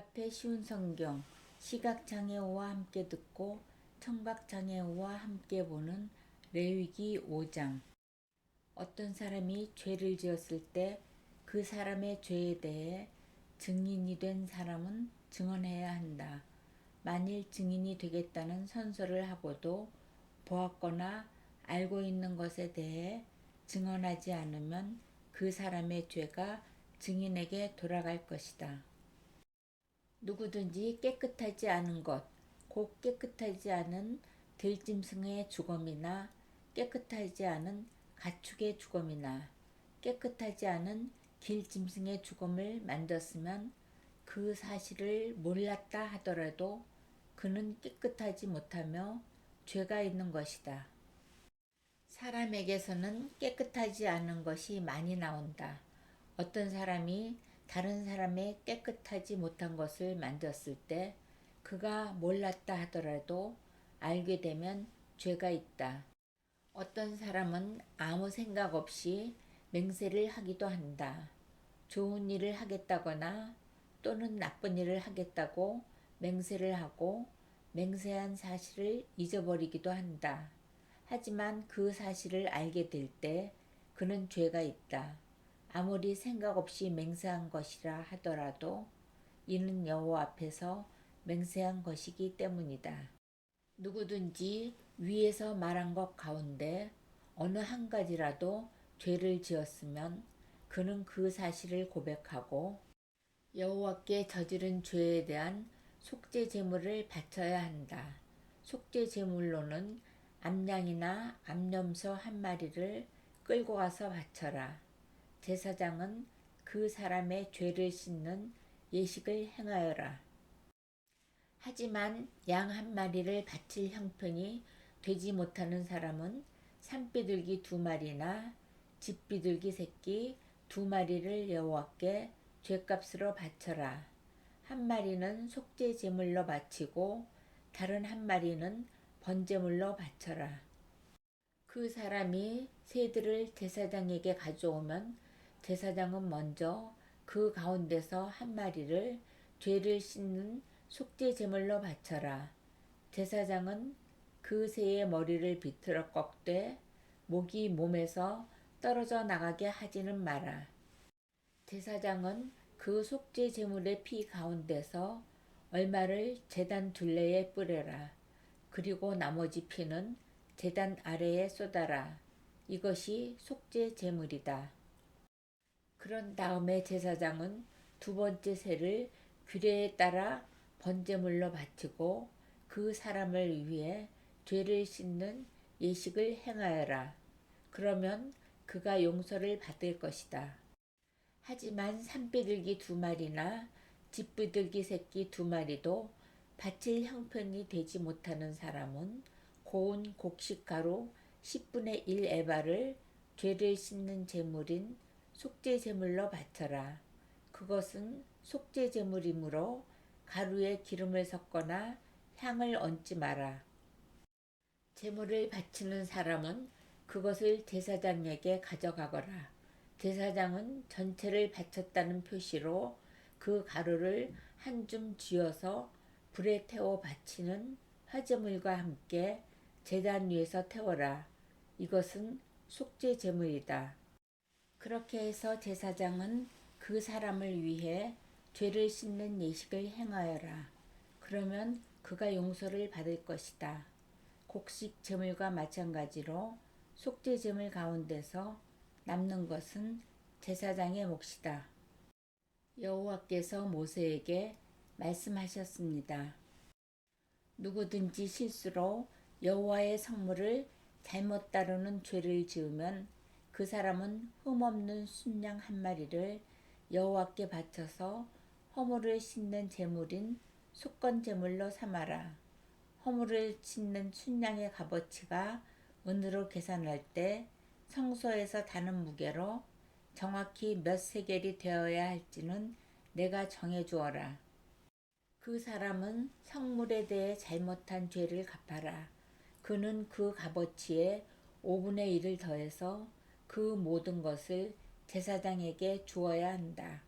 앞에 쉬운 성경, 시각장애우와 함께 듣고 청각장애우와 함께 보는 레위기 5장. 어떤 사람이 죄를 지었을 때 그 사람의 죄에 대해 증인이 된 사람은 증언해야 한다. 만일 증인이 되겠다는 선서를 하고도 보았거나 알고 있는 것에 대해 증언하지 않으면 그 사람의 죄가 증인에게 돌아갈 것이다. 누구든지 깨끗하지 않은 것, 곧 깨끗하지 않은 들짐승의 죽음이나 깨끗하지 않은 가축의 죽음이나 깨끗하지 않은 길짐승의 죽음을 만졌으면 그 사실을 몰랐다 하더라도 그는 깨끗하지 못하며 죄가 있는 것이다. 사람에게서는 깨끗하지 않은 것이 많이 나온다. 어떤 사람이 다른 사람의 깨끗하지 못한 것을 만졌을 때 그가 몰랐다 하더라도 알게 되면 죄가 있다. 어떤 사람은 아무 생각 없이 맹세를 하기도 한다. 좋은 일을 하겠다거나 또는 나쁜 일을 하겠다고 맹세를 하고 맹세한 사실을 잊어버리기도 한다. 하지만 그 사실을 알게 될 때 그는 죄가 있다. 아무리 생각 없이 맹세한 것이라 하더라도 이는 여호와 앞에서 맹세한 것이기 때문이다. 누구든지 위에서 말한 것 가운데 어느 한 가지라도 죄를 지었으면 그는 그 사실을 고백하고 여호와께 저지른 죄에 대한 속죄 제물을 바쳐야 한다. 속죄 제물로는 암양이나 암염소 한 마리를 끌고 가서 바쳐라. 제사장은 그 사람의 죄를 씻는 예식을 행하여라. 하지만 양 한 마리를 바칠 형편이 되지 못하는 사람은 산비둘기 2마리나 집비둘기 새끼 2마리를 여호와께 죄값으로 바쳐라. 한 마리는 속죄 제물로 바치고 다른 한 마리는 번제물로 바쳐라. 그 사람이 새들을 제사장에게 가져오면 제사장은 먼저 그 가운데서 한 마리를 죄를 씻는 속죄 제물로 바쳐라. 제사장은 그 새의 머리를 비틀어 꺾되 목이 몸에서 떨어져 나가게 하지는 마라. 제사장은 그 속죄 제물의 피 가운데서 얼마를 제단 둘레에 뿌려라. 그리고 나머지 피는 제단 아래에 쏟아라. 이것이 속죄 제물이다. 그런 다음에 제사장은 2번째 새를 규례에 따라 번제물로 바치고 그 사람을 위해 죄를 씻는 예식을 행하여라. 그러면 그가 용서를 받을 것이다. 하지만 산비둘기 2마리나 집비둘기 새끼 2마리도 바칠 형편이 되지 못하는 사람은 고운 곡식가루 10분의 1 에바를 죄를 씻는 제물인 속죄 제물로 바쳐라. 그것은 속죄 제물이므로 가루에 기름을 섞거나 향을 얹지 마라. 제물을 바치는 사람은 그것을 제사장에게 가져가거라. 제사장은 전체를 바쳤다는 표시로 그 가루를 한 줌 쥐어서 불에 태워 바치는 화제물과 함께 제단 위에서 태워라. 이것은 속죄 제물이다. 그렇게 해서 제사장은 그 사람을 위해 죄를 씻는 예식을 행하여라. 그러면 그가 용서를 받을 것이다. 곡식 제물과 마찬가지로 속죄 제물 가운데서 남는 것은 제사장의 몫이다. 여호와께서 모세에게 말씀하셨습니다. 누구든지 실수로 여호와의 성물을 잘못 다루는 죄를 지으면 그 사람은 흠없는 순양 한 마리를 여호와께 바쳐서 허물을 씻는 제물인 속건 제물로 삼아라. 허물을 씻는 순양의 값어치가 은으로 계산할 때 성소에서 다는 무게로 정확히 몇 세겔이 되어야 할지는 내가 정해 주어라. 그 사람은 성물에 대해 잘못한 죄를 갚아라. 그는 그 값어치에 5분의 1을 더해서 그 모든 것을 제사장에게 주어야 한다.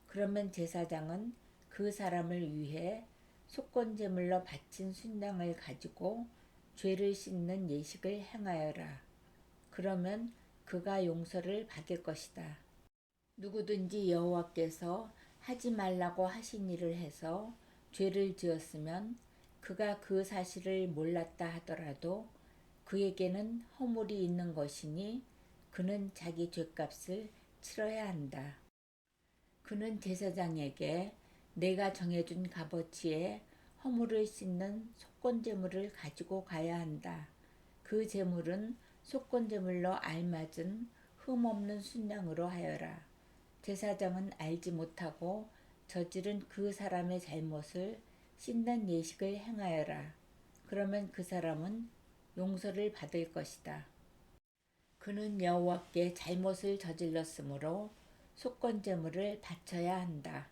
그러면 제사장은 그 사람을 위해 속건제물로 바친 순양을 가지고 죄를 씻는 예식을 행하여라. 그러면 그가 용서를 받을 것이다. 누구든지 여호와께서 하지 말라고 하신 일을 해서 죄를 지었으면 그가 그 사실을 몰랐다 하더라도 그에게는 허물이 있는 것이니 그는 자기 죄값을 치러야 한다. 그는 제사장에게 내가 정해준 값어치의 허물을 씻는 속건제물을 가지고 가야 한다. 그 제물은 속건제물로 알맞은 흠없는 순양으로 하여라. 제사장은 알지 못하고 저지른 그 사람의 잘못을 씻는 예식을 행하여라. 그러면 그 사람은 용서를 받을 것이다. 그는 여호와께 잘못을 저질렀으므로 속건제물을 바쳐야 한다.